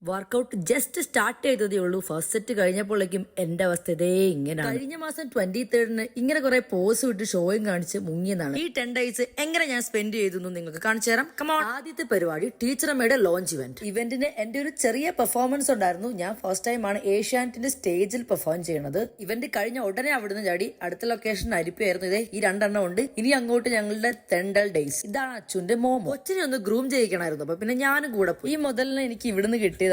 Workout just start ചെയ്തതേ ഉള്ളൂ. First set കഴിഞ്ഞപ്പോഴേക്കും എന്റെ അവസ്ഥ ഇതേ ഇങ്ങനെ. കഴിഞ്ഞ മാസം 23rd ഇങ്ങനെ കുറെ പോസ് വിട്ട് ഷോയും കാണിച്ച് മുങ്ങിയതാണ്. ഈ 10 days എങ്ങനെ ഞാൻ സ്പെൻഡ് ചെയ്തു നിങ്ങൾക്ക് കാണിച്ചു തരാം. കമോൺ. ആദ്യത്തെ പരിപാടി ടീച്ചറമ്മയുടെ ലോഞ്ച് ഇവന്റിന് എന്റെ ഒരു ചെറിയ പെർഫോമൻസ് ഉണ്ടായിരുന്നു. ഞാൻ ഫസ്റ്റ് ടൈം ആണ് ഏഷ്യാനെറ്റിന്റെ സ്റ്റേജിൽ പെർഫോം ചെയ്യണത്. ഇവന്റ് കഴിഞ്ഞ ഉടനെ അവിടുന്ന് ചാടി അടുത്ത ലൊക്കേഷൻ അരിപ്പായിരുന്നു. ഇതേ ഈ 2 ഉണ്ട്. ഇനി അങ്ങോട്ട് ഞങ്ങളുടെ തെണ്ടൽ ഡേയ്സ്. ഇതാണ് അച്ഛന്റെ മോമോ. കൊച്ചിനെ ഒന്ന് ഗ്രൂം ചെയ്യിക്കണമായിരുന്നു. അപ്പൊ പിന്നെ ഞാനും കൂടെ പോയി. ഈ മുതലിനെ എനിക്ക് ഇവിടുന്ന് കിട്ടിയതാണ്.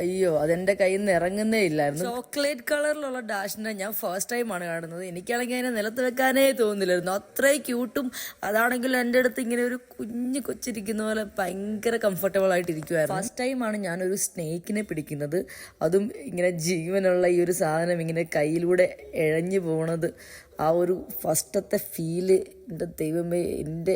അയ്യോ, അതെന്റെ കയ്യിൽ നിന്ന് ഇറങ്ങുന്നേ ഇല്ലായിരുന്നു. ചോക്ലേറ്റ് കളറിലുള്ള ഡാഷിനെ ഞാൻ ഫസ്റ്റ് ടൈം ആണ് കാണുന്നത്. എനിക്കാണെങ്കിൽ അതിനെ നിലത്ത് വെക്കാനേ തോന്നില്ലായിരുന്നു. അത്രയും ക്യൂട്ടും. അതാണെങ്കിൽ എന്റെ അടുത്ത് ഇങ്ങനെ ഒരു കുഞ്ഞു കൊച്ചിരിക്കുന്ന പോലെ ഭയങ്കര കംഫർട്ടബിൾ ആയിട്ട് ഇരിക്കുവായിരുന്നു. ഫസ്റ്റ് ടൈമാണ് ഞാനൊരു സ്നേക്കിനെ പിടിക്കുന്നത്. അതും ഇങ്ങനെ ജീവനുള്ള ഈ ഒരു സാധനം ഇങ്ങനെ കയ്യിലൂടെ ഇഴഞ്ഞു പോണത്. ആ ഒരു ഫസ്റ്റത്തെ ഫീല്, എൻ്റെ ദൈവമേ, എൻ്റെ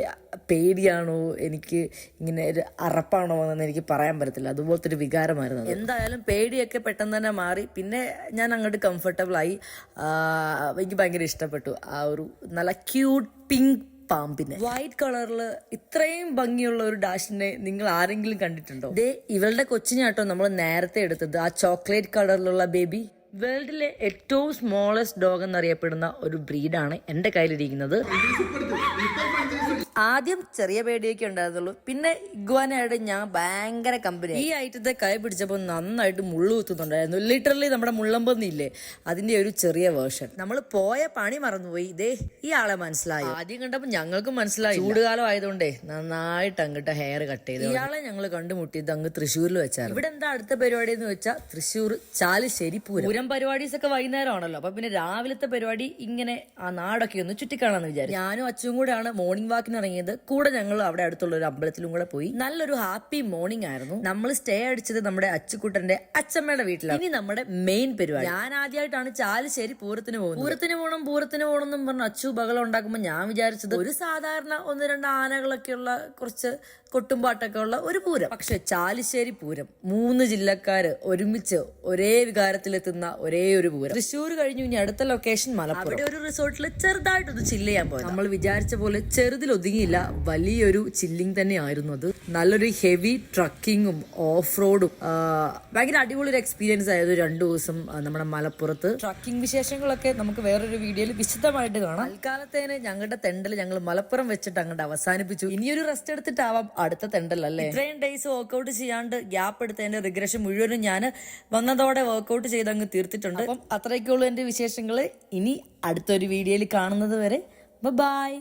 പേടിയാണോ എനിക്ക് ഇങ്ങനെ ഒരു അറപ്പാണോ എന്ന് എനിക്ക് പറയാൻ പറ്റത്തില്ല. അതുപോലത്തെ ഒരു വികാരമായിരുന്നു. എന്തായാലും പേടിയൊക്കെ പെട്ടെന്ന് തന്നെ മാറി. പിന്നെ ഞാൻ അങ്ങോട്ട് കംഫർട്ടബിൾ ആയി. എനിക്ക് ഭയങ്കര ഇഷ്ടപ്പെട്ടു ആ ഒരു നല്ല ക്യൂട്ട് പിങ്ക് പാമ്പിനെ. വൈറ്റ് കളറിൽ ഇത്രയും ഭംഗിയുള്ള ഒരു ഡാഷിനെ നിങ്ങൾ ആരെങ്കിലും കണ്ടിട്ടുണ്ടോ? ഇവളുടെ കൊച്ചിനാട്ടോ നമ്മൾ നേരത്തെ എടുത്തത്, ആ ചോക്ലേറ്റ് കളറിലുള്ള ബേബി. വേൾഡിലെ ഏറ്റവും സ്മോളസ്റ്റ് ഡോഗ് എന്നറിയപ്പെടുന്ന ഒരു ബ്രീഡാണ് എൻ്റെ കയ്യിലിരിക്കുന്നത്. ആദ്യം ചെറിയ പേടിയൊക്കെ ഉണ്ടായിരുന്നുള്ളൂ. പിന്നെ ഇഗ്വാനയായിട്ട് ഞാൻ ഭയങ്കര കമ്പനി. ഈ ഐറ്റത്തെ കൈ പിടിച്ചപ്പോൾ നന്നായിട്ട് മുള്ളു കുത്തുന്നുണ്ടായിരുന്നു. ലിറ്ററലി നമ്മുടെ മുള്ളമ്പന്നില്ലേ, അതിന്റെ ഒരു ചെറിയ വേർഷൻ. നമ്മൾ പോയ പണി മറന്നുപോയി. ഇതേ ഈ ആളെ മനസ്സിലായി. ആദ്യം കണ്ടപ്പോൾ ഞങ്ങൾക്കും മനസ്സിലായി. ചൂടുകാലം ആയതുകൊണ്ടേ നന്നായിട്ട് അങ്ങോട്ട് ഹെയർ കട്ട് ചെയ്ത്. ഇയാളെ ഞങ്ങൾ കണ്ടുമുട്ടിയത് അങ്ങ് തൃശ്ശൂരിൽ വെച്ചാണ്. ഇവിടെ എന്താ അടുത്ത പരിപാടി എന്ന് വെച്ചാൽ തൃശ്ശൂർ ചാലിശ്ശേരി പൂരം. പരിപാടീസ് ഒക്കെ വൈകുന്നേരം ആണല്ലോ. അപ്പൊ പിന്നെ രാവിലത്തെ പരിപാടി ഇങ്ങനെ ആ നാടൊക്കെ ഒന്ന് ചുറ്റിക്കാണാന്ന് വിചാരിച്ചു. ഞാനും അച്ഛനും കൂടെയാണ് മോർണിംഗ് വാക്കിന് ഇറങ്ങിയത്. കൂടെ ഞങ്ങൾ അവിടെ അടുത്തുള്ള ഒരു അമ്പലത്തിലും കൂടെ പോയി. നല്ലൊരു ഹാപ്പി മോർണിംഗ് ആയിരുന്നു. നമ്മൾ സ്റ്റേ അടിച്ചത് നമ്മുടെ അച്ചുക്കുട്ടന്റെ അച്ഛമ്മയുടെ വീട്ടിലാണ്. ഇനി നമ്മുടെ മെയിൻ പരിപാടി. ഞാൻ ആദ്യമായിട്ടാണ് ചാലിശ്ശേരി പൂരത്തിന് പോകുന്നത്. പൂരത്തിന് പോകണം എന്നും പറഞ്ഞ് അച്ചു ബഹളം ഉണ്ടാക്കുമ്പോൾ ഞാൻ വിചാരിച്ചത് ഒരു സാധാരണ 1-2 ആനകളൊക്കെ ഉള്ള കുറച്ച് കൊട്ടുംപാട്ടൊക്കെ ഉള്ള ഒരു പൂരം. പക്ഷെ ചാലിശ്ശേരി പൂരം 3 ജില്ലക്കാര് ഒരുമിച്ച് ഒരേ വികാരത്തിലെത്തുന്ന ഒരേ ഒരു പൂരം. തൃശ്ശൂർ കഴിഞ്ഞു ഇനി അടുത്ത ലൊക്കേഷൻ മലപ്പുറം. അവിടെ ഒരു റിസോർട്ടിൽ ചെറുതായിട്ടൊന്ന് ചില്ല് ചെയ്യാൻ പോയത്. നമ്മൾ വിചാരിച്ച പോലെ ചെറുതിൽ ഒതുങ്ങിയില്ല, വലിയൊരു ചില്ലിങ് തന്നെ ആയിരുന്നു അത്. നല്ലൊരു ഹെവി ട്രക്കിങ്ങും ഓഫ് റോഡും ഭയങ്കര അടിപൊളി ഒരു എക്സ്പീരിയൻസ് ആയത് 2 ദിവസം നമ്മുടെ മലപ്പുറത്ത്. ട്രക്കിംഗ് വിശേഷങ്ങളൊക്കെ നമുക്ക് വേറൊരു വീഡിയോയിൽ വിശദമായിട്ട് കാണാം. തൽക്കാലത്തേന് ഞങ്ങളുടെ തെണ്ടൽ ഞങ്ങൾ മലപ്പുറം വെച്ചിട്ട് അങ്ങോട്ട് അവസാനിപ്പിച്ചു. ഇനിയൊരു റെസ്റ്റ് എടുത്തിട്ടാവാം അടുത്ത തെണ്ടൽ അല്ലേ. ഇത്രയും ഡേയ്സ് വർക്ക്ഔട്ട് ചെയ്യാണ്ട് ഗ്യാപ്പ് എടുത്തതിന്റെ റിഗ്രഷൻ മുഴുവനും ഞാൻ വന്നതോടെ വർക്ക്ഔട്ട് ചെയ്ത് അങ്ങ് തീർത്തിട്ടുണ്ട്. അപ്പം അത്രയൊക്കെയുള്ളൂ എന്റെ വിശേഷങ്ങൾ. ഇനി അടുത്തൊരു വീഡിയോയിൽ കാണുന്നത് വരെ ബൈ.